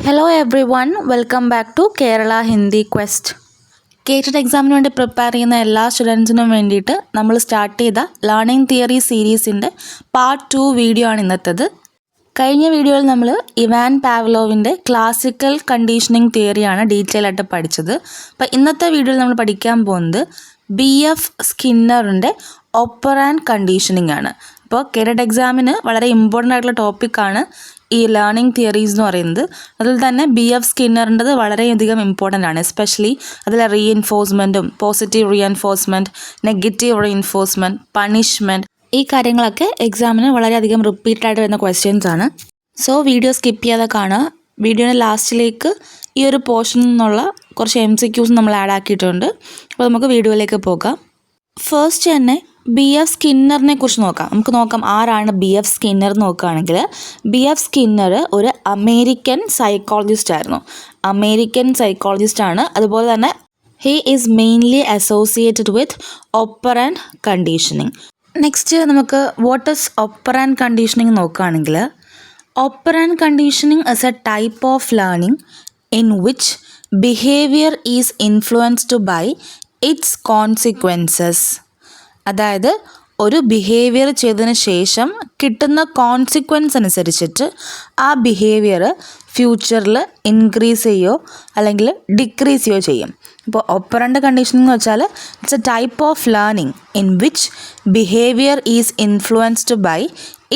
Hello everyone, welcome back to Kerala Hindi Quest. കേറ്റഡ് എക്സാമിന് വേണ്ടി prepare ചെയ്യുന്ന എല്ലാ സ്റ്റുഡൻസിനും വേണ്ടിയിട്ട് നമ്മൾ സ്റ്റാർട്ട് ചെയ്ത ലേണിംഗ് തിയറി സീരീസിൻ്റെ പാർട്ട് 2 വീഡിയോ ആണ് ഇന്നത്തേത്. കഴിഞ്ഞ വീഡിയോയിൽ നമ്മൾ ഇവാൻ പാവ്ലോവിൻ്റെ ക്ലാസിക്കൽ കണ്ടീഷനിങ് തിയറിയാണ് ഡീറ്റെയിൽ ആയിട്ട് പഠിച്ചത്. അപ്പോൾ ഇന്നത്തെ വീഡിയോയിൽ നമ്മൾ പഠിക്കാൻ പോകുന്നത് BF സ്കിന്നറിൻ്റെ ഓപ്പറാൻഡ് കണ്ടീഷനിങ് ആണ്. അപ്പോൾ കേറ്റഡ് എക്സാമിന് വളരെ ഇമ്പോർട്ടൻ്റ് ആയിട്ടുള്ള ടോപ്പിക്കാണ് ഈ ലേണിംഗ് തിയറീസ് എന്ന് പറയുന്നത്. അതിൽ തന്നെ BF സ്കിന്നറിൻ്റെത് വളരെയധികം ഇമ്പോർട്ടൻ്റ് ആണ്. എസ്പെഷ്യലി അതിലെ റീഇൻഫോഴ്സ്മെൻറ്റും positive reinforcement, negative reinforcement, punishment, ഈ കാര്യങ്ങളൊക്കെ എക്സാമിന് വളരെയധികം റിപ്പീറ്റഡ് ആയിട്ട് വരുന്ന ക്വസ്റ്റ്യൻസ് ആണ്. സോ വീഡിയോ സ്കിപ്പ് ചെയ്യാതെ കാണുക. വീഡിയോയുടെ ലാസ്റ്റിലേക്ക് ഈ ഒരു പോർഷനിൽ നിന്നുള്ള കുറച്ച് MCQs നമ്മൾ ആഡ് ആക്കിയിട്ടുണ്ട്. അപ്പോൾ നമുക്ക് വീഡിയോയിലേക്ക് പോകാം. ഫസ്റ്റ് തന്നെ BF സ്കിന്നറിനെ കുറിച്ച് നോക്കാം. നമുക്ക് നോക്കാം ആരാണ് BF സ്കിന്നർ എന്ന് നോക്കുകയാണെങ്കിൽ, BF സ്കിന്നർ ഒരു അമേരിക്കൻ സൈക്കോളജിസ്റ്റ് ആയിരുന്നു. അമേരിക്കൻ സൈക്കോളജിസ്റ്റ് ആണ്. അതുപോലെ തന്നെ he is mainly associated with operant conditioning. Next നമുക്ക് വാട്ട് ഈസ് ഓപ്പറാൻഡ് കണ്ടീഷനിങ് നോക്കുകയാണെങ്കിൽ, operant conditioning is a type of learning in which behaviour is influenced by its consequences. അതായത് ഒരു behaviour ചെയ്തതിന് ശേഷം കിട്ടുന്ന കോൺസിക്വൻസ് അനുസരിച്ചിട്ട് ആ ബിഹേവിയർ ഫ്യൂച്ചറിൽ ഇൻക്രീസ് ചെയ്യുകയോ അല്ലെങ്കിൽ ഡിക്രീസ് ചെയ്യുകയോ ചെയ്യും. ഇപ്പോൾ ഓപ്പറൻ്റ് കണ്ടീഷനിങ് എന്ന് വെച്ചാൽ it's a type of learning in which behaviour is influenced by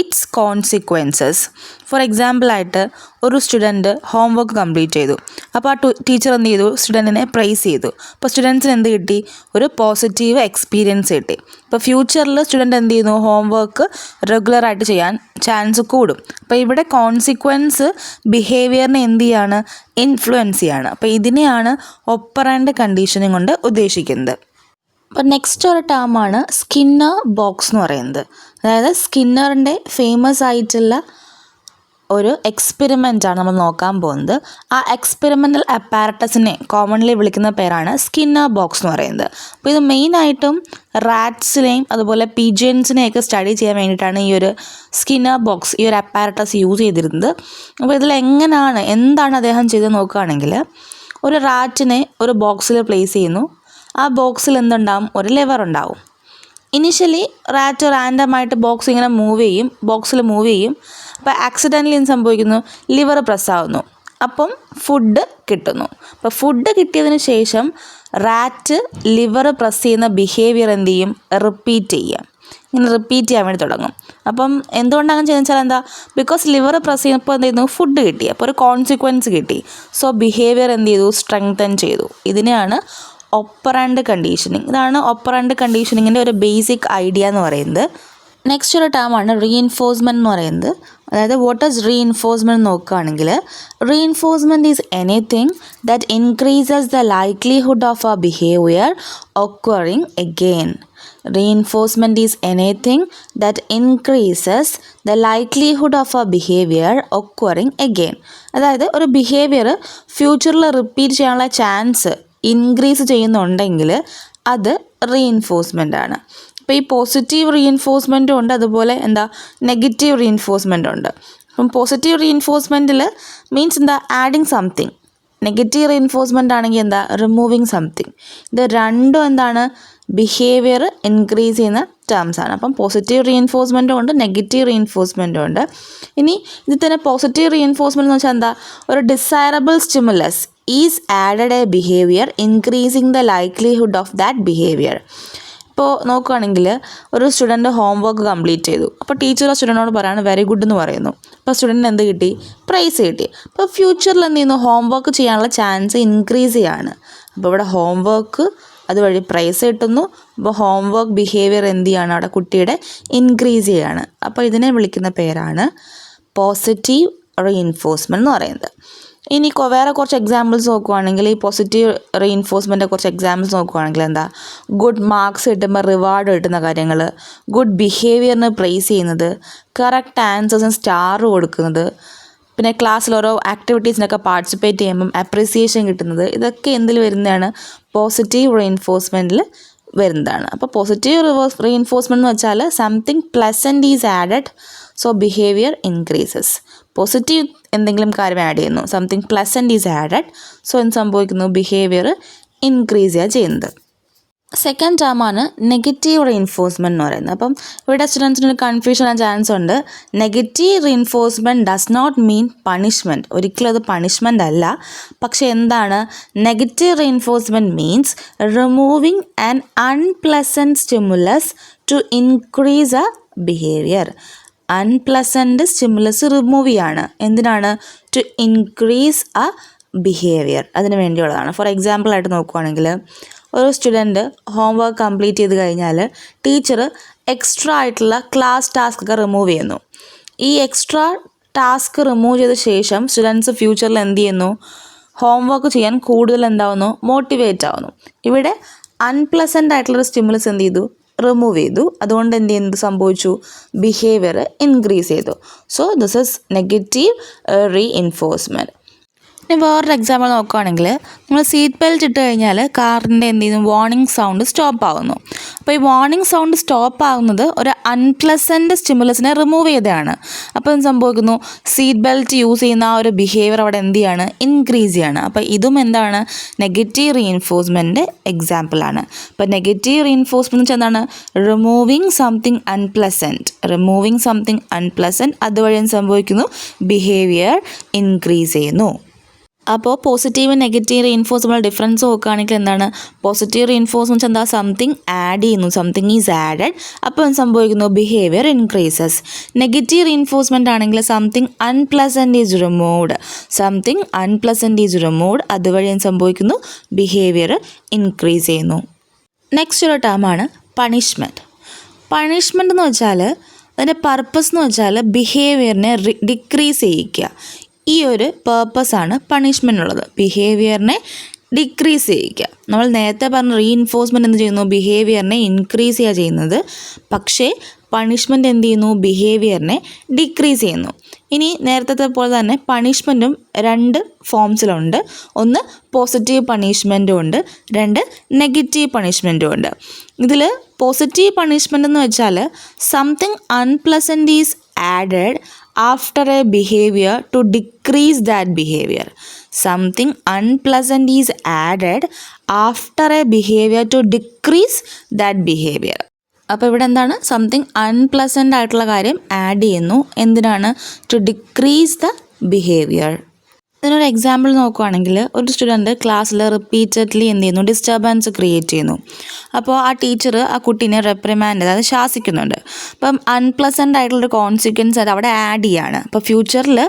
its consequences. For എക്സാമ്പിളായിട്ട് ഒരു സ്റ്റുഡൻറ്റ് ഹോംവർക്ക് കംപ്ലീറ്റ് ചെയ്തു. അപ്പോൾ ആ ടീച്ചർ എന്ത് ചെയ്തു, സ്റ്റുഡൻറ്റിനെ പ്രൈസ് ചെയ്തു. അപ്പോൾ സ്റ്റുഡൻസിന് എന്ത് കിട്ടി, ഒരു പോസിറ്റീവ് എക്സ്പീരിയൻസ് കിട്ടി. ഇപ്പോൾ ഫ്യൂച്ചറിൽ സ്റ്റുഡൻറ്റ് എന്ത് ചെയ്യുന്നു, ഹോംവർക്ക് റെഗുലറായിട്ട് ചെയ്യാൻ ചാൻസ് കൂടും. അപ്പോൾ ഇവിടെ കോൺസിക്വൻസ് ബിഹേവിയറിനെ എന്ത് ചെയ്യാണ്, ഇൻഫ്ലുവൻസ് ചെയ്യാണ്. അപ്പോൾ ഇതിനെയാണ് ഓപ്പറാൻഡ് കണ്ടീഷനിങ് കൊണ്ട് ഉദ്ദേശിക്കുന്നത്. അപ്പോൾ നെക്സ്റ്റ് ഒരു ടേമാണ് സ്കിന്നർ ബോക്സ് എന്ന് പറയുന്നത്. അതായത് സ്കിന്നറിൻ്റെ ഫേമസ് ആയിട്ടുള്ള ഒരു എക്സ്പെരിമെൻ്റാണ് നമ്മൾ നോക്കാൻ പോകുന്നത്. ആ എക്സ്പെരിമെൻ്റൽ അപ്പാരറ്റസിനെ കോമൺലി വിളിക്കുന്ന പേരാണ് സ്കിന്നർ ബോക്സ് എന്ന് പറയുന്നത്. അപ്പോൾ ഇത് മെയിനായിട്ടും റാറ്റ്സിനെയും അതുപോലെ പീജിയൻസിനെയൊക്കെ സ്റ്റഡി ചെയ്യാൻ വേണ്ടിയിട്ടാണ് ഈ ഒരു സ്കിന്നർ ബോക്സ്, ഈ ഒരു അപ്പാരറ്റസ് യൂസ് ചെയ്തിരുന്നത്. അപ്പോൾ ഇതിൽ എന്താണ് അദ്ദേഹം ചെയ്ത് നോക്കുകയാണെങ്കിൽ, ഒരു റാറ്റിനെ ഒരു ബോക്സിൽ പ്ലേസ് ചെയ്യുന്നു. ആ ബോക്സിൽ എന്തുണ്ടാവും, ഒരു ലിവർ ഉണ്ടാവും. ഇനിഷ്യലി റാറ്റ് റാൻഡമായിട്ട് ബോക്സ് ഇങ്ങനെ ബോക്സിൽ മൂവ് ചെയ്യും. അപ്പോൾ ആക്സിഡൻ്റലി എന്ത് സംഭവിക്കുന്നു, ലിവർ പ്രസ്സാവുന്നു. അപ്പം ഫുഡ് കിട്ടുന്നു. അപ്പോൾ ഫുഡ് കിട്ടിയതിന് ശേഷം റാറ്റ് ലിവർ പ്രസ് ചെയ്യുന്ന ബിഹേവിയർ എന്ത് ചെയ്യും, റിപ്പീറ്റ് ചെയ്യാൻ വേണ്ടി തുടങ്ങും. അപ്പം എന്തുകൊണ്ടാണ് ചെയ്യുന്നത് വെച്ചാൽ ബിക്കോസ് ലിവർ പ്രസ് ചെയ്യുമ്പോൾ എന്ത് ചെയ്യുന്നു, ഫുഡ് കിട്ടി. അപ്പോൾ ഒരു കോൺസിക്വൻസ് കിട്ടി. സോ ബിഹേവിയർ എന്ത് ചെയ്തു, സ്ട്രെങ്തൻ ചെയ്തു. ഇതിനെയാണ് ഓപ്പറാൻഡ് കണ്ടീഷനിങ്. ഇതാണ് ഓപ്പറാൻഡ് കണ്ടീഷനിങ്ങിൻ്റെ ഒരു ബേസിക് ഐഡിയ എന്ന് പറയുന്നത്. നെക്സ്റ്റ് ഒരു ടേമാണ് റീഇൻഫോഴ്സ്മെൻറ്റ് എന്ന് പറയുന്നത്. അതായത് വാട്ട് ഈസ് റീഇൻഫോഴ്സ്മെൻറ്റ് നോക്കുകയാണെങ്കിൽ, reinforcement is anything that increases the likelihood of A behaviour occurring again. Reinforcement is anything that increases the likelihood of a behavior occurring again. അതായത് ഒരു behaviour ഫ്യൂച്ചറിൽ റിപ്പീറ്റ് ചെയ്യാനുള്ള chance increase ചെയ്യുന്നുണ്ടെങ്കിൽ അത് reinforcement ആണ്. ഇപ്പോൾ ഈ പോസിറ്റീവ് റീഇൻഫോഴ്സ്മെൻറ്റും ഉണ്ട്, അതുപോലെ നെഗറ്റീവ് റീഇൻഫോഴ്സ്മെൻറ്റും ഉണ്ട്. അപ്പം പോസിറ്റീവ് റീഇൻഫോഴ്സ്മെൻറ്റിൽ means adding something. Negative reinforcement ആണെങ്കിൽ റിമൂവിങ് സംതിങ്. ഇത് രണ്ടും ബിഹേവിയർ ഇൻക്രീസ് ചെയ്യുന്ന ടേംസ് ആണ്. അപ്പം പോസിറ്റീവ് റീഇൻഫോഴ്സ്മെൻറ്റും ഉണ്ട്, നെഗറ്റീവ് റീഇൻഫോഴ്സ്മെൻറ്റും ഉണ്ട്. ഇനി ഇതിൽ തന്നെ പോസിറ്റീവ് റീഇൻഫോഴ്സ്മെൻറ്റ് എന്ന് വെച്ചാൽ ഒരു desirable stimulus is added A behaviour increasing the likelihood of that behaviour. ഇപ്പോൾ നോക്കുകയാണെങ്കിൽ ഒരു സ്റ്റുഡൻറ്റ് ഹോംവർക്ക് കംപ്ലീറ്റ് ചെയ്തു. അപ്പോൾ ടീച്ചർ ആ സ്റ്റുഡൻറ്റിനോട് പറയാണ് വെരി ഗുഡ് എന്ന് പറയുന്നു. അപ്പോൾ സ്റ്റുഡൻറ്റിന് എന്ത് കിട്ടി, പ്രൈസ് കിട്ടി. അപ്പോൾ ഫ്യൂച്ചറിൽ എന്ത് ചെയ്യുന്നു, ഹോംവർക്ക് ചെയ്യാനുള്ള ചാൻസ് ഇൻക്രീസ് ചെയ്യാണ്. അപ്പോൾ ഇവിടെ ഹോംവർക്ക് അതുവഴി പ്രൈസ് കിട്ടുന്നു. അപ്പോൾ ഹോംവർക്ക് ബിഹേവിയർ എന്ത് ചെയ്യാണ്, അവിടെ കുട്ടിയുടെ ഇൻക്രീസ് ചെയ്യാണ്. അപ്പോൾ ഇതിനെ വിളിക്കുന്ന പേരാണ് പോസിറ്റീവ് റീഇൻഫോഴ്സ്മെൻറ്റ് എന്ന് പറയുന്നത്. ഇനി വേറെ കുറച്ച് എക്സാമ്പിൾസ് നോക്കുകയാണെങ്കിൽ, ഈ പോസിറ്റീവ് റീഇൻഫോഴ്സ്മെൻറ്റ് കുറച്ച് എക്സാമ്പിൾസ് നോക്കുകയാണെങ്കിൽ ഗുഡ് മാർക്സ് കിട്ടുമ്പോൾ റിവാർഡ് കിട്ടുന്ന കാര്യങ്ങൾ, ഗുഡ് ബിഹേവിയറിന് പ്രൈസ് ചെയ്യുന്നത്, കറക്റ്റ് ആൻസേഴ്സിന് സ്റ്റാർ കൊടുക്കുന്നത്, പിന്നെ ക്ലാസ്സിൽ ഓരോ ആക്ടിവിറ്റീസിനൊക്കെ പാർട്ടിസിപ്പേറ്റ് ചെയ്യുമ്പം അപ്രിസിയേഷൻ കിട്ടുന്നത്, ഇതൊക്കെ എന്തിൽ വരുന്നതാണ്, പോസിറ്റീവ് റീഇൻഫോഴ്സ്മെൻറ്റിൽ വരുന്നതാണ്. അപ്പോൾ പോസിറ്റീവ് റീഇൻഫോഴ്സ്മെൻറ്റ് എന്ന് വെച്ചാൽ something pleasant is added, so behaviour increases. Positive എന്തെങ്കിലും കാര്യം ആഡ് ചെയ്യുന്നു, something pleasant is added, so എന്ത് സംഭവിക്കുന്നു, ബിഹേവിയർ ഇൻക്രീസ് ചെയ്യുക ചെയ്യുന്നത്. സെക്കൻഡ് ടേമാണ് നെഗറ്റീവ് റീഇൻഫോഴ്സ്മെൻറ്റ് എന്ന് പറയുന്നത്. അപ്പം ഇവിടെ സ്റ്റുഡൻസിന് ഒരു കൺഫ്യൂഷൻ ആകാൻ ചാൻസ് ഉണ്ട്. Negative reinforcement does not mean punishment, ഒരിക്കലും അത് പണിഷ്മെൻ്റ് അല്ല. പക്ഷേ എന്താണ്, negative reinforcement means removing an unpleasant stimulus to increase a behaviour. Unpleasant stimulus remove ചെയ്യാണ്, എന്തിനാണ്, ടു ഇൻക്രീസ് എ ബിഹേവിയർ, അതിന് വേണ്ടിയുള്ളതാണ്. ഫോർ എക്സാമ്പിൾ ആയിട്ട് നോക്കുകയാണെങ്കിൽ, ഒരു സ്റ്റുഡൻറ്റ് ഹോംവർക്ക് കംപ്ലീറ്റ് ചെയ്ത് കഴിഞ്ഞാൽ ടീച്ചർ എക്സ്ട്രാ ആയിട്ടുള്ള ക്ലാസ് ടാസ്ക് ഒക്കെ റിമൂവ് ചെയ്യുന്നു. ഈ എക്സ്ട്രാ ടാസ്ക് റിമൂവ് ചെയ്ത ശേഷം സ്റ്റുഡൻസ് ഫ്യൂച്ചറിൽ എന്ത് ചെയ്യുന്നു, ഹോംവർക്ക് ചെയ്യാൻ കൂടുതൽ എന്താവുന്നു, മോട്ടിവേറ്റ് ആവുന്നു. ഇവിടെ അൺപ്ലസൻ്റ് ആയിട്ടുള്ളൊരു സ്റ്റിമുലസ് എന്ത് ചെയ്തു, റിമൂവ് ചെയ്തു. അതുകൊണ്ട് എന്ത് സംഭവിച്ചു, ബിഹേവിയർ ഇൻക്രീസ് ചെയ്തു. So this is negative reinforcement. ഇനി വേറൊരു എക്സാമ്പിൾ നോക്കുകയാണെങ്കിൽ, നമ്മൾ സീറ്റ് ബെൽറ്റ് ഇട്ട് കഴിഞ്ഞാൽ കാറിൻ്റെ എന്ത് ചെയ്യുന്നു, വാർണിംഗ് സൗണ്ട് സ്റ്റോപ്പ് ആകുന്നു. അപ്പോൾ ഈ വാർണിംഗ് സൗണ്ട് സ്റ്റോപ്പ് ആകുന്നത് ഒരു അൺപ്ലസൻറ്റ് സ്റ്റിമുലസിനെ റിമൂവ് ചെയ്തതാണ്. അപ്പോൾ എന്ത് സംഭവിക്കുന്നു, സീറ്റ് ബെൽറ്റ് യൂസ് ചെയ്യുന്ന ആ ഒരു ബിഹേവിയർ അവിടെ എന്ത് ചെയ്യാണ്, ഇൻക്രീസ് ചെയ്യാണ്. അപ്പോൾ ഇതും എന്താണ്, നെഗറ്റീവ് റീഇൻഫോഴ്സ്മെൻറ്റ് എക്സാമ്പിളാണ്. അപ്പോൾ നെഗറ്റീവ് റീഇൻഫോഴ്സ്മെൻറ്റ് വെച്ചാൽ എന്താണ്, റിമൂവിങ് സംതിങ് അൺപ്ലസൻറ്റ്, അതുവഴി എന്ത് സംഭവിക്കുന്നു, ബിഹേവിയർ ഇൻക്രീസ് ചെയ്യുന്നു. അപ്പോൾ പോസിറ്റീവ് നെഗറ്റീവ് റീഇൻഫോഴ്സ്മെൻറ്റ് ഡിഫറൻസ് നോക്കുകയാണെങ്കിൽ എന്താണ്, പോസിറ്റീവ് റീഇൻഫോഴ്സ്മെൻറ്റ് എന്താ, സംതിങ് ആഡ് ചെയ്യുന്നു, സംതിങ് ഈസ് ആഡഡ്, അപ്പോൾ എന്ത് സംഭവിക്കുന്നു, ബിഹേവിയർ ഇൻക്രീസസ്. നെഗറ്റീവ് റീഇൻഫോഴ്സ്മെൻറ്റ് ആണെങ്കിൽ സംതിങ് അൺപ്ലസൻറ്റ് ഈസ് റിമൂവ്ഡ്, അതുവഴി എന്ത് സംഭവിക്കുന്നു, ബിഹേവിയർ ഇൻക്രീസ് ചെയ്യുന്നു. നെക്സ്റ്റ് ഒരു ടേമാണ് പണിഷ്മെൻറ്റ്. പണിഷ്മെൻറ്റ് എന്ന് വെച്ചാൽ അതിൻ്റെ പർപ്പസ് എന്ന് വെച്ചാൽ ബിഹേവിയറിനെ ഡിക്രീസ് ചെയ്യിക്കുക. ഈ ഒരു പേർപ്പസാണ് പണിഷ്മെൻറ്റിനുള്ളത്, ബിഹേവിയറിനെ ഡിക്രീസ് ചെയ്യിക്കുക. നമ്മൾ നേരത്തെ പറഞ്ഞ റീഇൻഫോഴ്സ്മെൻറ്റ് എന്ത് ചെയ്യുന്നു, ബിഹേവിയറിനെ ഇൻക്രീസ് ചെയ്യുക ചെയ്യുന്നത്. പക്ഷേ പണിഷ്മെൻറ്റ് എന്ത് ചെയ്യുന്നു, ബിഹേവിയറിനെ ഡിക്രീസ് ചെയ്യുന്നു. ഇനി നേരത്തെ പോലെ തന്നെ പണിഷ്മെൻറ്റും രണ്ട് ഫോംസിലുണ്ട്. ഒന്ന് പോസിറ്റീവ് പണിഷ്മെൻറ്റും ഉണ്ട്, രണ്ട് നെഗറ്റീവ് പണിഷ്മെൻറ്റും ഉണ്ട്. ഇതിൽ പോസിറ്റീവ് പണിഷ്മെൻറ്റ് എന്ന് വെച്ചാൽ something unpleasant is added after a behavior to decrease that behavior. Something unpleasant is added after a behavior to decrease that behavior. അപ്പോൾ ഇവിടെ എന്താണ്, സംതിങ് അൺപ്ലസൻ്റ് ആയിട്ടുള്ള കാര്യം ആഡ് ചെയ്യുന്നു, എന്തിനാണ്, ടു ഡിക്രീസ് ദ ബിഹേവിയർ. ഇതിനൊരു എക്സാമ്പിൾ നോക്കുകയാണെങ്കിൽ, ഒരു സ്റ്റുഡൻറ്റ് ക്ലാസ്സിൽ റിപ്പീറ്റഡ്ലി എന്ത് ചെയ്യുന്നു, ഡിസ്റ്റർബൻസ് ക്രിയേറ്റ് ചെയ്യുന്നു. അപ്പോൾ ആ ടീച്ചർ ആ കുട്ടീനെ റെപ്രിമാൻഡ്, അതായത് ശാസിക്കുന്നുണ്ട്. അപ്പം അൺപ്ലസൻ്റ് ആയിട്ടുള്ളൊരു കോൺസിക്വൻസ് അത് അവിടെ ആഡ് ചെയ്യാണ്. അപ്പോൾ ഫ്യൂച്ചറിൽ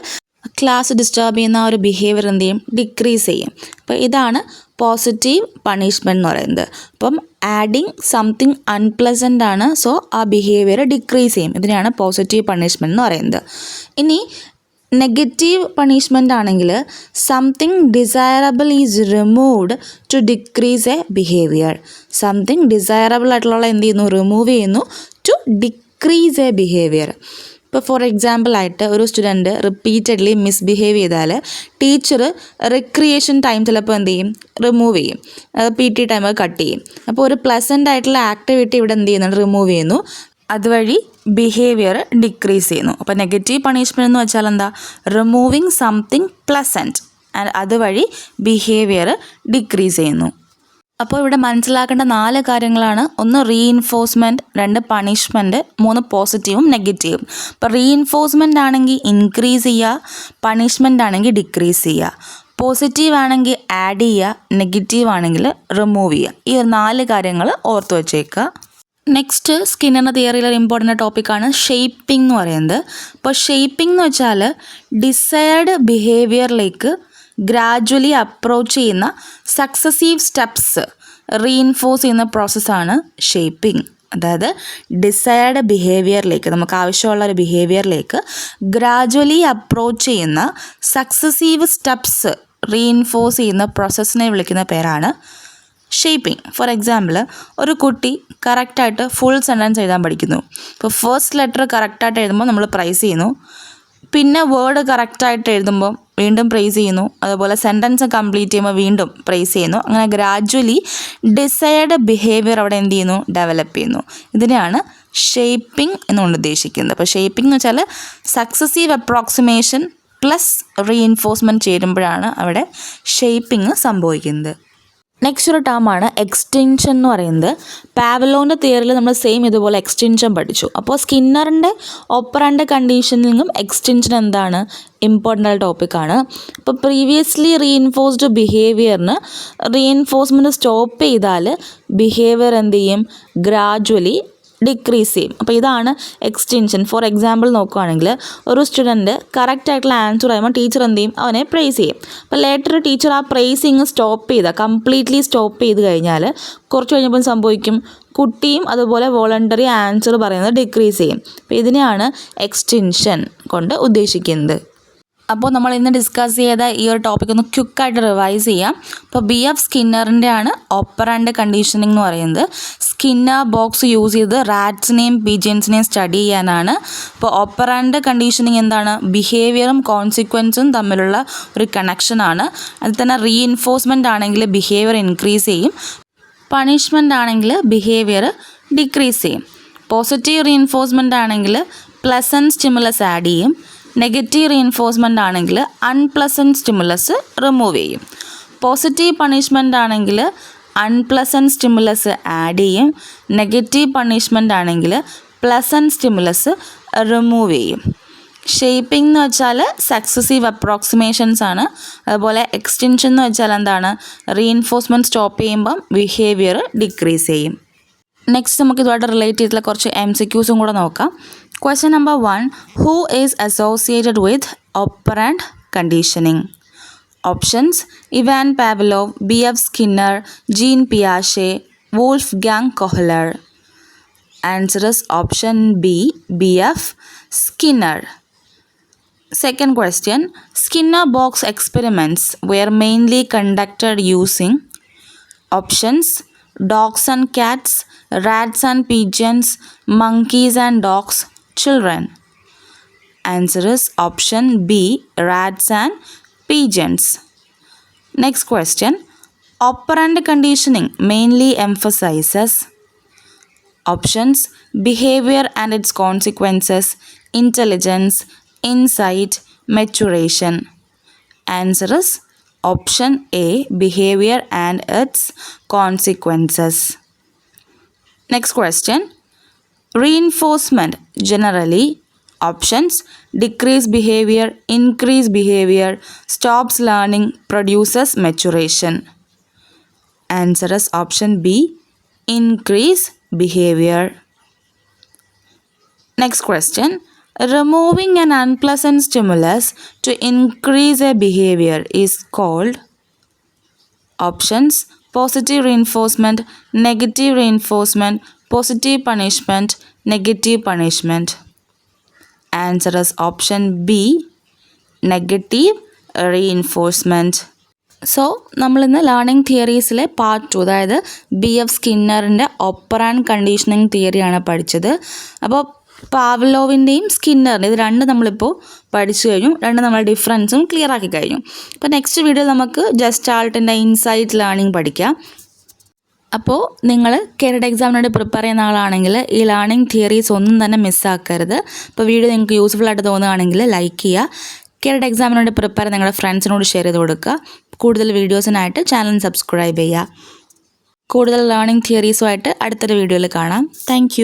ക്ലാസ് ഡിസ്റ്റർബ് ചെയ്യുന്ന ആ ഒരു ബിഹേവിയർ എന്ത് ചെയ്യും, ഡിക്രീസ് ചെയ്യും. അപ്പോൾ ഇതാണ് പോസിറ്റീവ് പണിഷ്മെൻറ്റ് എന്ന് പറയുന്നത്. അപ്പം ആഡിങ് സംതിങ് അൺപ്ലസൻ്റ് ആണ്, സോ ആ ബിഹേവിയർ ഡിക്രീസ് ചെയ്യും. ഇതിനെയാണ് പോസിറ്റീവ് പണിഷ്മെൻറ്റ് എന്ന് പറയുന്നത്. ഇനി നെഗറ്റീവ് പണിഷ്മെൻ്റ് ആണെങ്കിൽ something desirable is removed to decrease a behaviour. Something desirable ആയിട്ടുള്ള എന്ത് ചെയ്യുന്നു, റിമൂവ് ചെയ്യുന്നു, ടു ഡിക്രീസ് എ ബിഹേവിയർ. ഇപ്പോൾ ഫോർ എക്സാമ്പിൾ ആയിട്ട് ഒരു സ്റ്റുഡൻറ്റ് റിപ്പീറ്റഡ്ലി മിസ്ബിഹേവ് ചെയ്താൽ ടീച്ചർ റിക്രിയേഷൻ ടൈം ചിലപ്പോൾ എന്ത് ചെയ്യും, റിമൂവ് ചെയ്യും, PT ടൈം കട്ട് ചെയ്യും. അപ്പോൾ ഒരു പ്ലസൻ്റ് ആയിട്ടുള്ള ആക്ടിവിറ്റി ഇവിടെ എന്ത് ചെയ്യുന്നുണ്ട്, റിമൂവ് ചെയ്യുന്നു, അതുവഴി ബിഹേവിയർ ഡിക്രീസ് ചെയ്യുന്നു. അപ്പോൾ നെഗറ്റീവ് പണിഷ്മെൻറ്റ് എന്ന് വെച്ചാൽ എന്താ, റിമൂവിങ് സംതിങ് പ്ലസൻറ്റ് ആൻഡ് അതുവഴി ബിഹേവിയർ ഡിക്രീസ് ചെയ്യുന്നു. അപ്പോൾ ഇവിടെ മനസ്സിലാക്കേണ്ട 4 കാര്യങ്ങളാണ്. ഒന്ന് റീഇൻഫോഴ്സ്മെൻറ്റ്, 2 പണിഷ്മെൻറ്റ്, 3 പോസിറ്റീവും നെഗറ്റീവും. ഇപ്പോൾ റീഇൻഫോഴ്സ്മെൻ്റ് ആണെങ്കിൽ ഇൻക്രീസ് ചെയ്യുക, പണിഷ്മെൻ്റ് ആണെങ്കിൽ ഡിക്രീസ് ചെയ്യുക, പോസിറ്റീവ് ആണെങ്കിൽ ആഡ് ചെയ്യുക, നെഗറ്റീവ് ആണെങ്കിൽ റിമൂവ് ചെയ്യുക. ഈ 4 കാര്യങ്ങൾ ഓർത്ത് വച്ചേക്കുക. നെക്സ്റ്റ് സ്കിന്നറിൻ്റെ തിയറിയിലൊരു ഇമ്പോർട്ടൻ്റ് ടോപ്പിക്കാണ് ഷേപ്പിംഗ് എന്ന് പറയുന്നത്. അപ്പോൾ ഷേപ്പിംഗ് എന്ന് വെച്ചാൽ ഡിസൈർഡ് ബിഹേവിയറിലേക്ക് ഗ്രാജ്വലി അപ്രോച്ച് ചെയ്യുന്ന സക്സസീവ് സ്റ്റെപ്സ് റീഇൻഫോഴ്സ് ചെയ്യുന്ന പ്രോസസ്സാണ് ഷേപ്പിംഗ്. അതായത് ഡിസൈർഡ് ബിഹേവിയറിലേക്ക്, നമുക്ക് ആവശ്യമുള്ള ഒരു ബിഹേവിയറിലേക്ക് ഗ്രാജ്വലി അപ്രോച്ച് ചെയ്യുന്ന സക്സസീവ് സ്റ്റെപ്സ് റീഇൻഫോഴ്സ് ചെയ്യുന്ന പ്രോസസ്സിനെ വിളിക്കുന്ന പേരാണ് ഷേപ്പിംഗ്. ഫോർ എക്സാമ്പിൾ, ഒരു കുട്ടി കറക്റ്റായിട്ട് ഫുൾ സെൻറ്റൻസ് എഴുതാൻ പഠിക്കുന്നു. ഇപ്പോൾ ഫസ്റ്റ് ലെറ്റർ കറക്റ്റായിട്ട് എഴുതുമ്പോൾ നമ്മൾ പ്രൈസ് ചെയ്യുന്നു, പിന്നെ വേർഡ് കറക്റ്റായിട്ട് എഴുതുമ്പോൾ വീണ്ടും പ്രൈസ് ചെയ്യുന്നു, അതുപോലെ സെൻറ്റൻസ് കംപ്ലീറ്റ് ചെയ്യുമ്പോൾ വീണ്ടും പ്രൈസ് ചെയ്യുന്നു. അങ്ങനെ ഗ്രാജ്വലി ഡിസൈർഡ് ബിഹേവിയർ അവിടെ എന്ത് ചെയ്യുന്നു, ഡെവലപ്പ് ചെയ്യുന്നു. ഇതിനെയാണ് ഷേപ്പിംഗ് എന്നുകൊണ്ട് ഉദ്ദേശിക്കുന്നത്. അപ്പോൾ ഷേപ്പിംഗ് എന്ന് വെച്ചാൽ സക്സസീവ് അപ്രോക്സിമേഷൻ പ്ലസ് റീഇൻഫോഴ്സ്മെൻറ്റ് ചേരുമ്പോഴാണ് അവിടെ ഷേപ്പിംഗ് സംഭവിക്കുന്നത്. നെക്സ്റ്റ് ഒരു ടേമാണ് എക്സ്റ്റെൻഷൻ എന്ന് പറയുന്നത്. പാവലോൻ്റെ തിയറിയിൽ നമ്മൾ സെയിം ഇതുപോലെ എക്സ്റ്റെൻഷൻ പഠിച്ചു. അപ്പോൾ സ്കിന്നറിൻ്റെ ഓപ്പറാൻഡ് കണ്ടീഷനിങ്ങും എക്സ്റ്റെൻഷൻ എന്താണ് ഇമ്പോർട്ടൻ്റ് ആയ ടോപ്പിക്കാണ്. അപ്പോൾ പ്രീവിയസ്ലി റീഇൻഫോഴ്സ്ഡ് ബിഹേവിയറിന് റീഇൻഫോഴ്സ്മെൻറ്റ് സ്റ്റോപ്പ് ചെയ്താൽ ബിഹേവിയർ എന്ത് ചെയ്യും, ഗ്രാജ്വലി ഡിക്രീസ് ചെയ്യും. അപ്പോൾ ഇതാണ് എക്സ്റ്റെൻഷൻ. ഫോർ എക്സാമ്പിൾ നോക്കുകയാണെങ്കിൽ ഒരു സ്റ്റുഡൻറ്റ് കറക്റ്റ് ആയിട്ടുള്ള ആൻസർ ആകുമ്പോൾ ടീച്ചർ എന്ത് ചെയ്യും, അവനെ പ്രൈസ് ചെയ്യും. അപ്പോൾ ലേറ്റർ ടീച്ചർ ആ പ്രൈസിങ് സ്റ്റോപ്പ് ചെയ്താൽ, കംപ്ലീറ്റ്ലി സ്റ്റോപ്പ് ചെയ്ത് കഴിഞ്ഞാൽ കുറച്ച് കഴിഞ്ഞപ്പോൾ സംഭവിക്കും, കുട്ടിയും അതുപോലെ വോളണ്ടറി ആൻസർ പറയുന്നത് ഡിക്രീസ് ചെയ്യും. അപ്പോൾ ഇതിനെയാണ് എക്സ്റ്റെൻഷൻ കൊണ്ട് ഉദ്ദേശിക്കുന്നത്. അപ്പോൾ നമ്മൾ ഇന്ന് ഡിസ്കസ് ചെയ്ത ഈ ഒരു ടോപ്പിക് ഒന്ന് ക്വിക്കായിട്ട് റിവൈസ് ചെയ്യാം. അപ്പോൾ BF സ്കിന്നറിൻ്റെ ആണ് ഓപ്പറാൻഡ് കണ്ടീഷനിങ് എന്ന് പറയുന്നത്. സ്കിന്നർ ബോക്സ് യൂസ് ചെയ്ത് റാറ്റ്സിനെയും പീജിയൻസിനെയും സ്റ്റഡി ചെയ്യാനാണ്. അപ്പോൾ ഓപ്പറാൻഡ് കണ്ടീഷനിങ് എന്താണ്, ബിഹേവിയറും കോൺസിക്വൻസും തമ്മിലുള്ള ഒരു കണക്ഷനാണ്. അതിൽ തന്നെ റീഇൻഫോഴ്സ്മെൻ്റ് ആണെങ്കിൽ ബിഹേവിയർ ഇൻക്രീസ് ചെയ്യും, പണിഷ്മെൻ്റ് ആണെങ്കിൽ ബിഹേവിയർ ഡിക്രീസ് ചെയ്യും. പോസിറ്റീവ് റീഇൻഫോഴ്സ്മെൻ്റ് ആണെങ്കിൽ പ്ലസൻറ്റ് സ്റ്റിമുലസ് ആഡ് ചെയ്യും, നെഗറ്റീവ് റീഇൻഫോഴ്സ്മെൻ്റ് ആണെങ്കിൽ അൺപ്ലസൻറ്റ് സ്റ്റിമുലസ് റിമൂവ് ചെയ്യും. പോസിറ്റീവ് പണിഷ്മെൻ്റ് ആണെങ്കിൽ അൺപ്ലസൻറ്റ് സ്റ്റിമുലസ് ആഡ് ചെയ്യും, നെഗറ്റീവ് പണിഷ്മെൻ്റ് ആണെങ്കിൽ പ്ലസൻറ്റ് സ്റ്റിമുലസ് റിമൂവ് ചെയ്യും. ഷേപ്പിംഗ് എന്ന് വെച്ചാൽ സക്സസീവ് അപ്രോക്സിമേഷൻസ് ആണ്. അതുപോലെ എക്സ്റ്റെൻഷൻ എന്ന് വെച്ചാൽ എന്താണ്, റീഇൻഫോഴ്സ്മെൻറ്റ് സ്റ്റോപ്പ് ചെയ്യുമ്പം ബിഹേവിയർ ഡിക്രീസ് ചെയ്യും. നെക്സ്റ്റ് നമുക്ക് ഇതുമായിട്ട് റിലേറ്റ് ചെയ്തിട്ടുള്ള കുറച്ച് MCQസും കൂടെ നോക്കാം. Question number 1. Who is associated with operant conditioning? Options: Ivan Pavlov, B.F. Skinner, Jean Piaget, Wolfgang Kohler. Answer is option B, B.F. Skinner. Second question. Skinner box experiments were mainly conducted using options: dogs and cats, rats and pigeons, monkeys and dogs, children. Answer is option B, rats and pigeons. Next question. Operant conditioning mainly emphasizes options: behavior and its consequences, intelligence, insight, maturation. Answer is option A, behavior and its consequences. Next question. Reinforcement generally options: decrease behavior, increase behavior, stops learning, produces maturation. Answer is option B, increase behavior. Next question. Removing an unpleasant stimulus to increase a behavior is called options: positive reinforcement, negative reinforcement, positive punishment, negative punishment. Answer is option B, negative reinforcement. So നമ്മളിന്ന് learning തിയറീസിലെ part 2, അതായത് BF സ്കിന്നറിൻ്റെ operand conditioning തിയറിയാണ് പഠിച്ചത്. അപ്പോൾ പാവ്ലോവിൻ്റെയും സ്കിന്നറിൻ്റെ ഇത് രണ്ട് നമ്മളിപ്പോൾ പഠിച്ചു കഴിഞ്ഞു. രണ്ട് നമ്മൾ ഡിഫറൻസും ക്ലിയർ ആക്കി കഴിഞ്ഞു. അപ്പോൾ നെക്സ്റ്റ് വീഡിയോയിൽ നമുക്ക് ജസ്റ്റാൾട്ടിൻ്റെ ഇൻസൈറ്റ് ലേണിംഗ് പഠിക്കാം. അപ്പോൾ നിങ്ങൾ കേരള എക്സാമിന് വേണ്ടി പ്രിപ്പയർ ചെയ്യുന്ന ആളാണെങ്കിൽ ഈ ലേണിംഗ് തിയറീസ് ഒന്നും തന്നെ മിസ്സാക്കരുത്. അപ്പോൾ വീഡിയോ നിങ്ങൾക്ക് യൂസ്ഫുൾ ആയിട്ട് തോന്നുകയാണെങ്കിൽ ലൈക്ക് ചെയ്യുക. കേരള എക്സാമിന് വേണ്ടി പ്രിപ്പയർ നിങ്ങളുടെ ഫ്രണ്ട്സിനോട് ഷെയർ ചെയ്ത് കൊടുക്കുക. കൂടുതൽ വീഡിയോസിനായിട്ട് ചാനൽ സബ്സ്ക്രൈബ് ചെയ്യുക. കൂടുതൽ ലേണിംഗ് തിയറീസുമായിട്ട് അടുത്തൊരു വീഡിയോയിൽ കാണാം. താങ്ക്